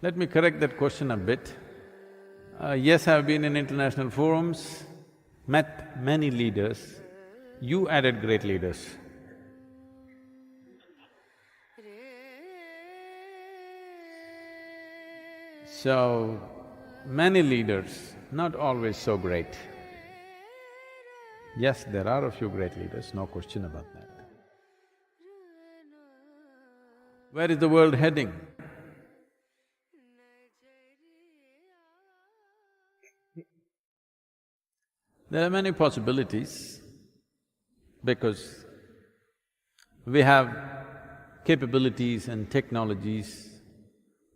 Let me correct that question a bit. Yes, I've been in international forums, met many leaders. You added great leaders. So, many leaders, not always so great. Yes, there are a few great leaders, no question about that. Where is the world heading? There are many possibilities because we have capabilities and technologies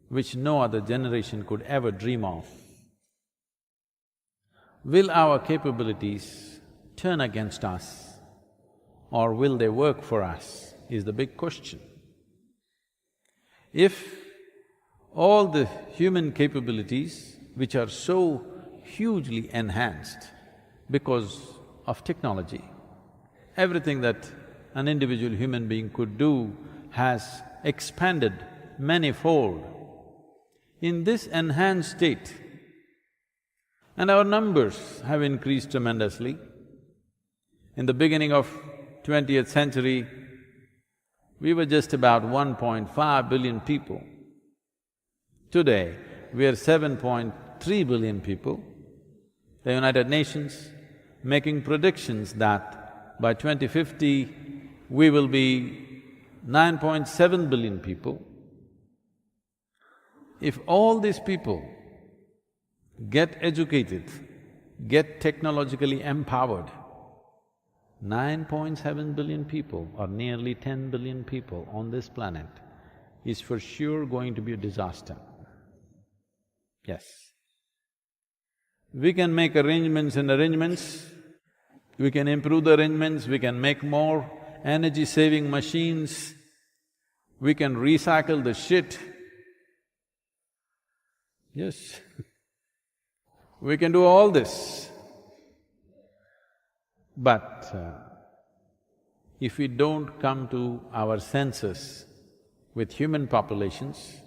which no other generation could ever dream of. Will our capabilities turn against us or will they work for us is the big question. If all the human capabilities which are so hugely enhanced because of technology, everything that an individual human being could do has expanded manifold. In this enhanced state, and our numbers have increased tremendously. In the beginning of 20th century, we were just about 1.5 billion people. Today, we are 7.3 billion people. The United Nations making predictions that by 2050, we will be 9.7 billion people. If all these people get educated, get technologically empowered, 9.7 billion people or nearly 10 billion people on this planet is for sure going to be a disaster. Yes. We can make arrangements and arrangements, we can improve the arrangements, we can make more energy-saving machines, we can recycle the shit. Yes, we can do all this. But if we don't come to our senses with human populations,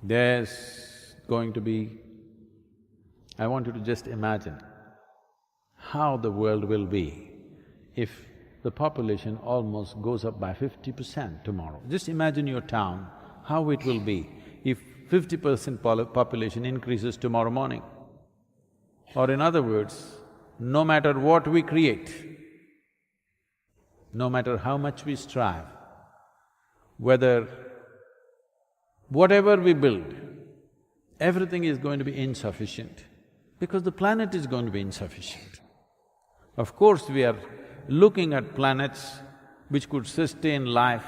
there's going to be… I want you to just imagine how the world will be if the population almost goes up by 50% tomorrow. Just imagine your town, how it will be if 50% population increases tomorrow morning. Or in other words, no matter what we create, no matter how much we strive, whatever we build, everything is going to be insufficient because the planet is going to be insufficient. Of course, we are looking at planets which could sustain life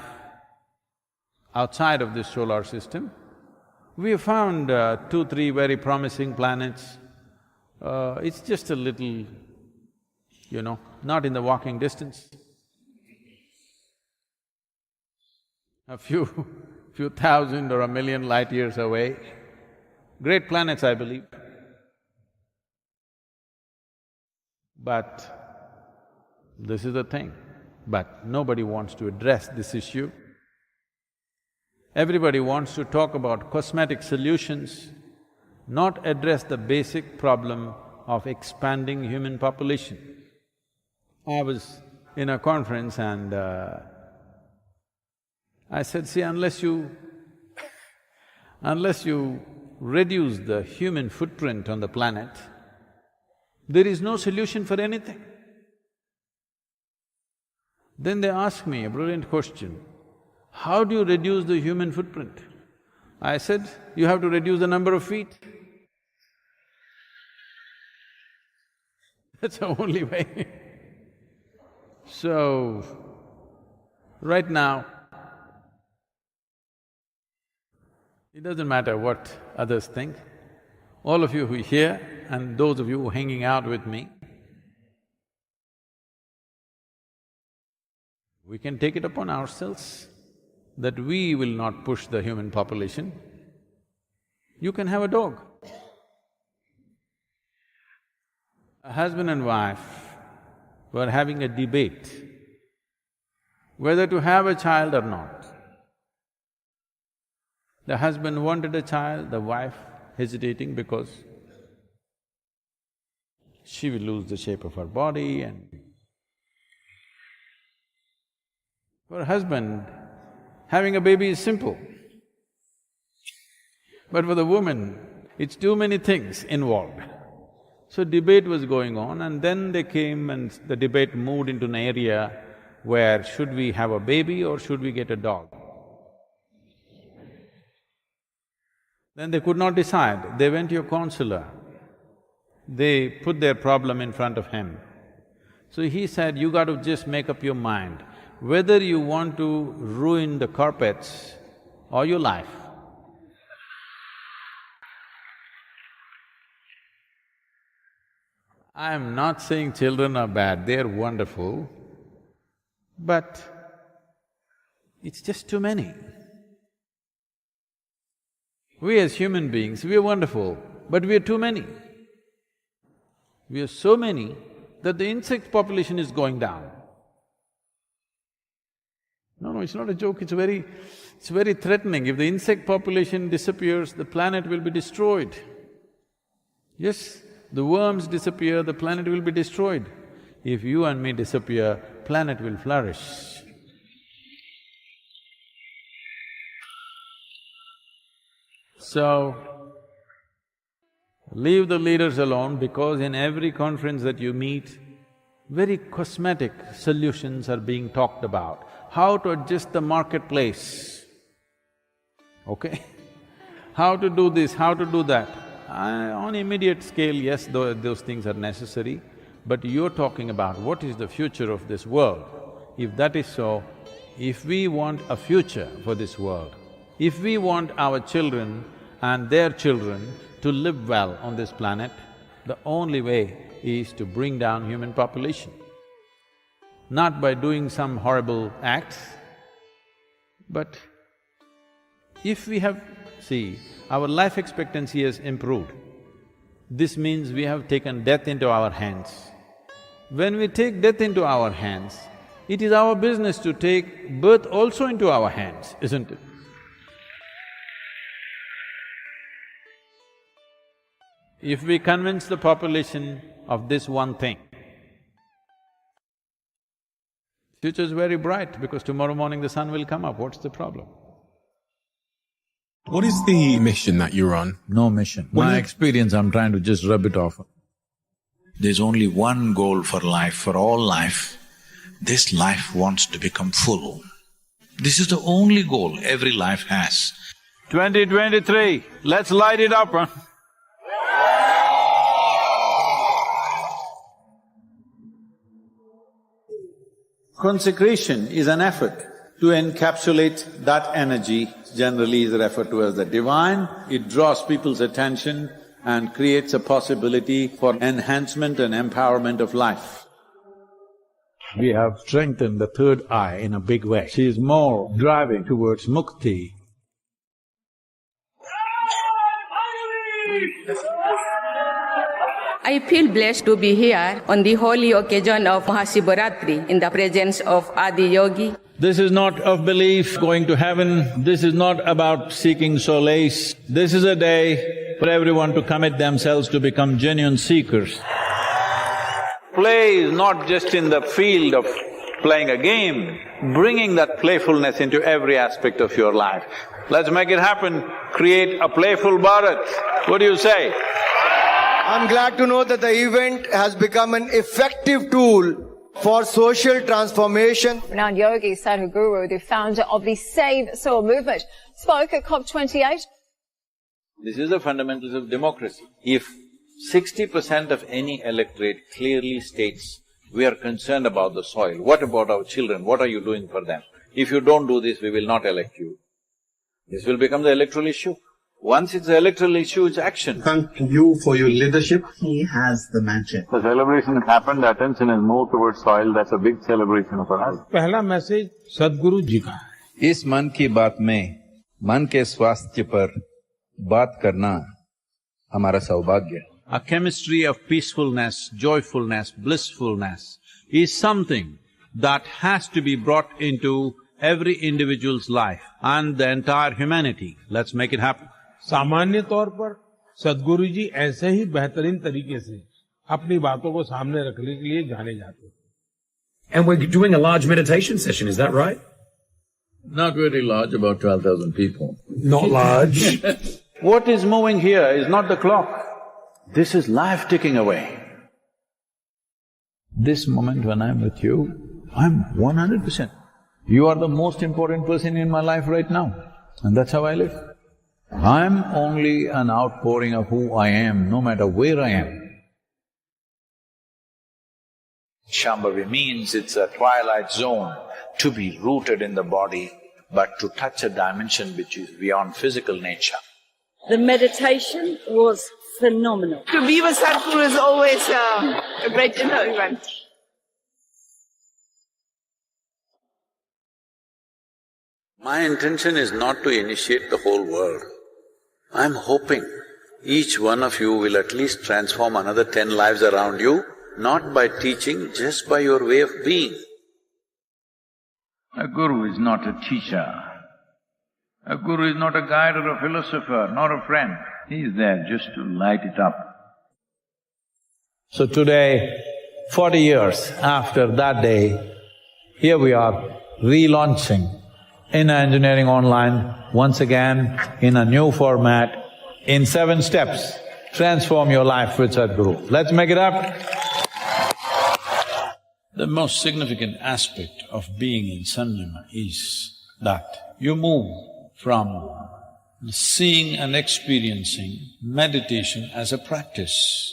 outside of this solar system. We have found 2, 3 very promising planets. It's just a little, not in the walking distance. A few thousand or a million light years away. Great planets, I believe. But this is the thing, but nobody wants to address this issue. Everybody wants to talk about cosmetic solutions, not address the basic problem of expanding human population. I was in a conference and I said, see, unless you reduce the human footprint on the planet, there is no solution for anything. Then they asked me a brilliant question, how do you reduce the human footprint? I said, you have to reduce the number of feet. That's the only way. So, right now, it doesn't matter what others think. All of you who are here and those of you who are hanging out with me, we can take it upon ourselves that we will not push the human population. You can have a dog. A husband and wife were having a debate whether to have a child or not. The husband wanted a child, the wife hesitating because she will lose the shape of her body and… For a husband, having a baby is simple. But for the woman, it's too many things involved. So debate was going on, and then they came and the debate moved into an area where should we have a baby or should we get a dog? Then they could not decide, they went to a counselor. They put their problem in front of him. So he said, you got to just make up your mind whether you want to ruin the carpets or your life. I am not saying children are bad, they're wonderful, but it's just too many. We as human beings, we are wonderful, but we are too many. We are so many that the insect population is going down. No, it's not a joke, it's very threatening. If the insect population disappears, the planet will be destroyed. Yes, the worms disappear, the planet will be destroyed. If you and me disappear, planet will flourish. So, leave the leaders alone because in every conference that you meet, very cosmetic solutions are being talked about. How to adjust the marketplace, okay? How to do this, how to do that. On immediate scale, yes, those things are necessary, but you're talking about what is the future of this world. If that is so, if we want a future for this world, if we want our children and their children to live well on this planet, the only way is to bring down human population. Not by doing some horrible acts, but if we have… See, our life expectancy has improved. This means we have taken death into our hands. When we take death into our hands, it is our business to take birth also into our hands, isn't it? If we convince the population of this one thing, future is very bright because tomorrow morning the sun will come up, what's the problem? What is the mission that you're on? No mission. My experience, I'm trying to just rub it off. There's only one goal for life, for all life. This life wants to become full. This is the only goal every life has. 2023, let's light it up, huh? Consecration is an effort to encapsulate that energy, generally is referred to as the divine. It draws people's attention and creates a possibility for enhancement and empowerment of life. We have strengthened the third eye in a big way. She is more driving towards mukti. I feel blessed to be here on the holy occasion of Mahasivaratri in the presence of Adi Yogi. This is not of belief, going to heaven, this is not about seeking solace. This is a day for everyone to commit themselves to become genuine seekers. Play is not just in the field of playing a game, bringing that playfulness into every aspect of your life. Let's make it happen, create a playful Bharat. What do you say? I'm glad to know that the event has become an effective tool for social transformation. Renowned yogi Sadhguru, the founder of the Save Soil movement, spoke at COP28. This is the fundamentals of democracy. If 60% of any electorate clearly states, we are concerned about the soil, what about our children, what are you doing for them? If you don't do this, we will not elect you. This will become the electoral issue. Once it's the electoral issue, it's action. Thank you for your leadership. He has the magic. The celebration has happened, the attention is moved towards soil, that's a big celebration of our life. पहला message सद्गुरु जी का है। इस मन की बात में मन के स्वास्थ्य पर बात करना हमारा सौभाग्य है। A chemistry of peacefulness, joyfulness, blissfulness is something that has to be brought into every individual's life and the entire humanity. Let's make it happen. सामान्य तौर पर सद्गुरु जी ऐसे ही बेहतरीन तरीके से अपनी बातों को सामने रखने के लिए जाने जाते हैं। And we're doing a large meditation session, is that right? Not very large, about 12,000 people. Not large. What is moving here is not the clock. This is life ticking away. This moment when I'm with you, I'm 100%. You are the most important person in my life right now, and that's how I live. I'm only an outpouring of who I am, no matter where I am. Shambhavi means it's a twilight zone, to be rooted in the body, but to touch a dimension which is beyond physical nature. The meditation was phenomenal. To be with Sadhguru is always a great inner event. My intention is not to initiate the whole world. I'm hoping each one of you will at least transform another 10 lives around you, not by teaching, just by your way of being. A guru is not a teacher. A guru is not a guide or a philosopher, nor a friend. He is there just to light it up. So today, 40 years after that day, here we are relaunching Inner Engineering Online once again in a new format, in 7 steps. Transform your life with Sadhguru. Let's make it up. The most significant aspect of being in Sanyama is that you move from seeing and experiencing meditation as a practice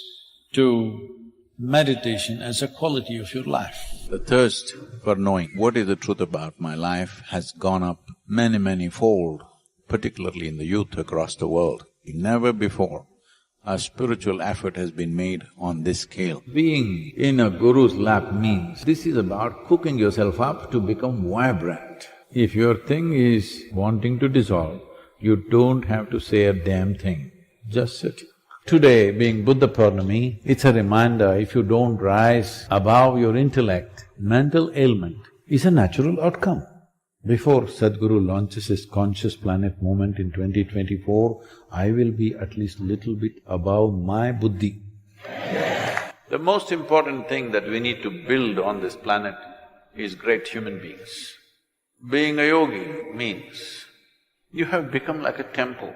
to meditation as a quality of your life. The thirst for knowing what is the truth about my life has gone up many fold, particularly in the youth across the world. Never before a spiritual effort has been made on this scale. Being in a guru's lap means this is about cooking yourself up to become vibrant. If your thing is wanting to dissolve, you don't have to say a damn thing, just sit. Today, being Buddha Purnami, it's a reminder, if you don't rise above your intellect, mental ailment is a natural outcome. Before Sadhguru launches his Conscious Planet movement in 2024, I will be at least little bit above my buddhi. The most important thing that we need to build on this planet is great human beings. Being a yogi means you have become like a temple.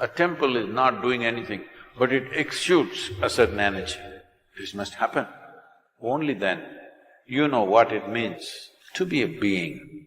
A temple is not doing anything, but it exudes a certain energy. This must happen. Only then you know what it means to be a being.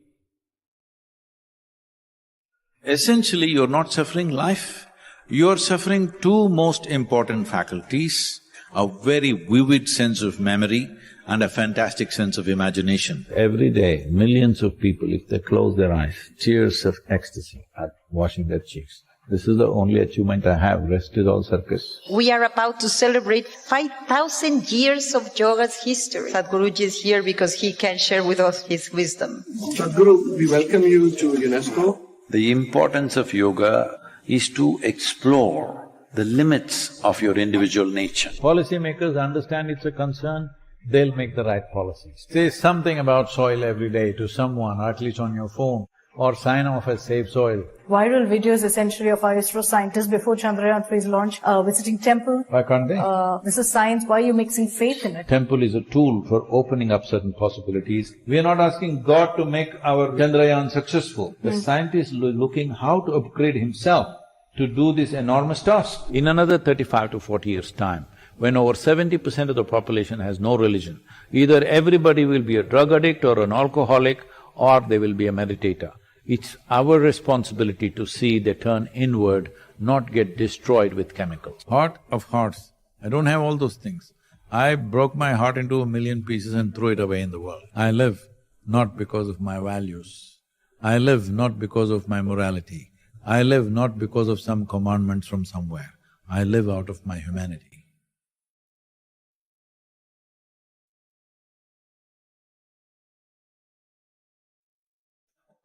Essentially, you're not suffering life, you're suffering 2 most important faculties, a very vivid sense of memory and a fantastic sense of imagination. Every day, millions of people, if they close their eyes, tears of ecstasy are washing their cheeks. This is the only achievement I have, rest is all circus. We are about to celebrate 5,000 years of yoga's history. Sadhguruji is here because he can share with us his wisdom. Sadhguru, we welcome you to UNESCO. The importance of yoga is to explore the limits of your individual nature. Policymakers understand it's a concern, they'll make the right policies. Say something about soil every day to someone, or at least on your phone, or sign off as Save Soil. Viral videos essentially of our ISRO scientists before Chandrayaan-3's launch, visiting temple. Why can't they? This is science, why are you mixing faith in it? Temple is a tool for opening up certain possibilities. We are not asking God to make our Chandrayaan successful. The scientist is looking how to upgrade himself to do this enormous task. In another 35 to 40 years' time, when over 70% of the population has no religion, either everybody will be a drug addict or an alcoholic, or they will be a meditator. It's our responsibility to see they turn inward, not get destroyed with chemicals. Heart of hearts, I don't have all those things. I broke my heart into 1,000,000 pieces and threw it away in the world. I live not because of my values. I live not because of my morality. I live not because of some commandments from somewhere. I live out of my humanity.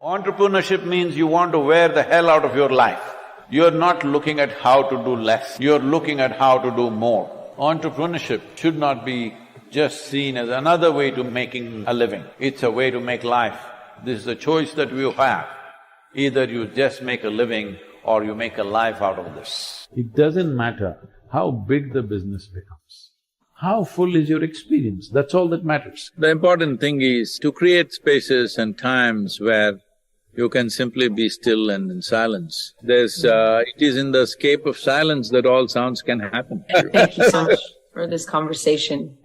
Entrepreneurship means you want to wear the hell out of your life. You're not looking at how to do less, you're looking at how to do more. Entrepreneurship should not be just seen as another way to making a living. It's a way to make life. This is the choice that you have. Either you just make a living or you make a life out of this. It doesn't matter how big the business becomes. How full is your experience? That's all that matters. The important thing is to create spaces and times where you can simply be still and in silence. It is in the escape of silence that all sounds can happen. Thank you so much for this conversation.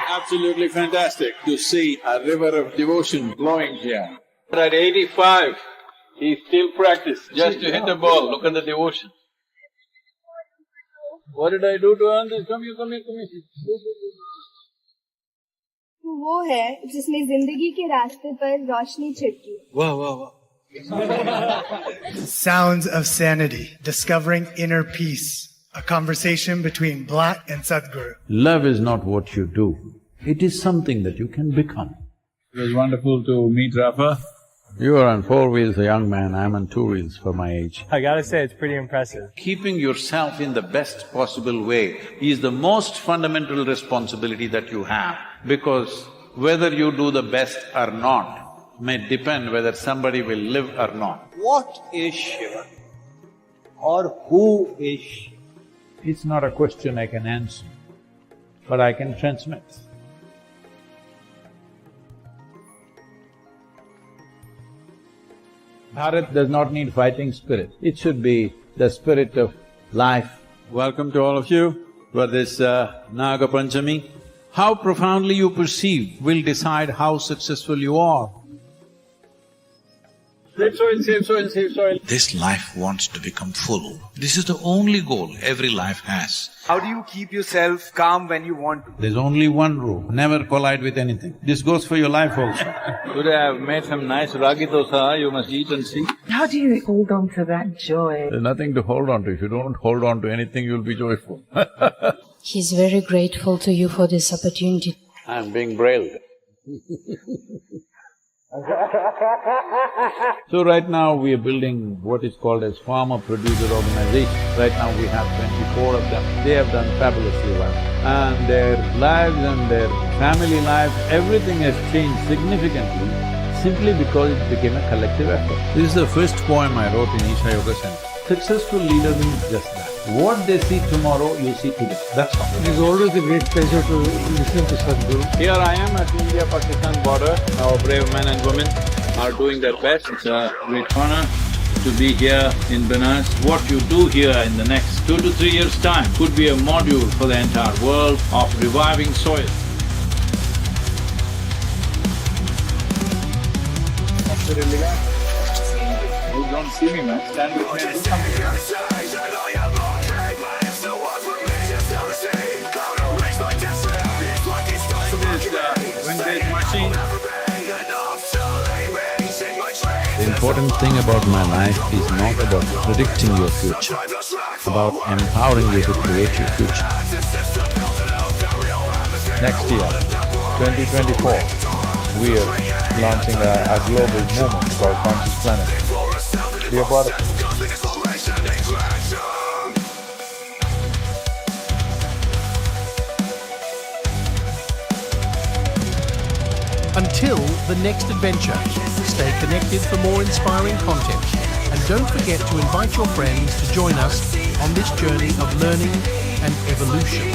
Absolutely fantastic to see a river of devotion flowing here. At 85, he still practiced just to hit a ball. Look at the devotion. What did I do to earn this? Come here. वो है जिसने जिंदगी के रास्ते पर रोशनी छिड़की। Wow, wow, wow. Sounds of Sanity, Discovering Inner Peace. A conversation between Blat and Sadhguru. Love is not what you do, it is something that you can become. It was wonderful to meet Rafa. You are on 4 wheels, a young man, I'm on 2 wheels for my age. I gotta say, it's pretty impressive. Keeping yourself in the best possible way is the most fundamental responsibility that you have, because whether you do the best or not may depend whether somebody will live or not. What is Shiva? Or who is Shiva? It's not a question I can answer, but I can transmit. Bharat does not need fighting spirit, it should be the spirit of life. Welcome to all of you for this Naga Panchami. How profoundly you perceive will decide how successful you are. Save soil, save soil, save soil. This life wants to become full. This is the only goal every life has. How do you keep yourself calm when you want to? There's only one rule, never collide with anything. This goes for your life also. Today I've made some nice ragi dosa, you must eat and see. How do you hold on to that joy? There's nothing to hold on to. If you don't hold on to anything, you'll be joyful. He's very grateful to you for this opportunity. I'm being brailled. So right now we are building what is called as farmer-producer organization. Right now we have 24 of them. They have done fabulously well. And their lives and their family life, everything has changed significantly simply because it became a collective effort. This is the first poem I wrote in Isha Yoga Center. Successful leader means just that. What they see tomorrow, you see today. That's all. It is always a great pleasure to listen to Sadhguru. Here I am at India-Pakistan border. Our brave men and women are doing their best. It's a great honor to be here in Benas. What you do here in the next 2 to 3 years' time could be a module for the entire world of reviving soil. You don't see me, man. Stand with me and do something. The important thing about my life is not about predicting your future, about empowering you to create your future. Next year, 2024, we are launching a global movement called Conscious Planet. Be a part of it. Until the next adventure, stay connected for more inspiring content. And don't forget to invite your friends to join us on this journey of learning and evolution.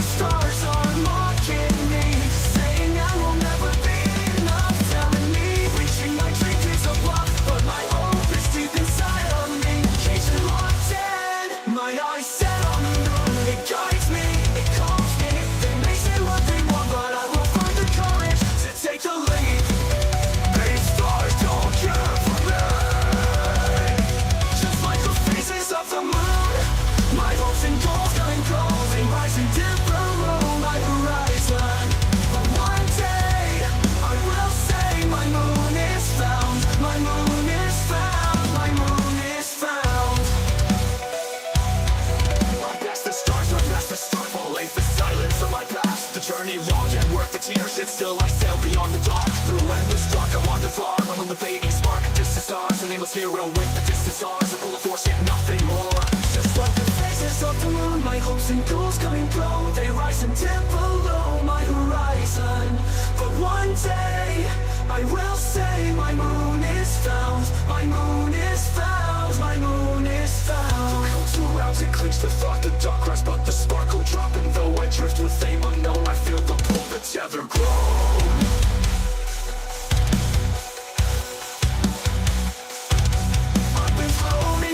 Still I sail beyond the dark. Through endless dark I wander far. I'm on the fading spark. Distant stars, an aimless hero with the distant stars. A full of force, yet nothing more. Just like the faces rise of the moon, my hopes and goals coming through. They rise and dip below my horizon. But one day, I will say my moon is found. My moon is found. My moon is found. Close around and clinch the thought, the dark rise, but the sparkle drop. And though I drift with aim unknown, I feel the pull, the tether grow.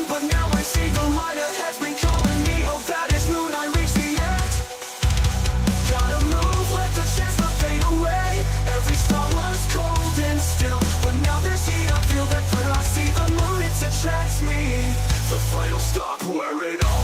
But now I see the light ahead's been calling me. Oh, that is moon, I reach the end. Gotta move, let the chance not fade away. Every star was cold and still, but now there's heat, I feel that when I see the moon, it attracts me. The final stop where it all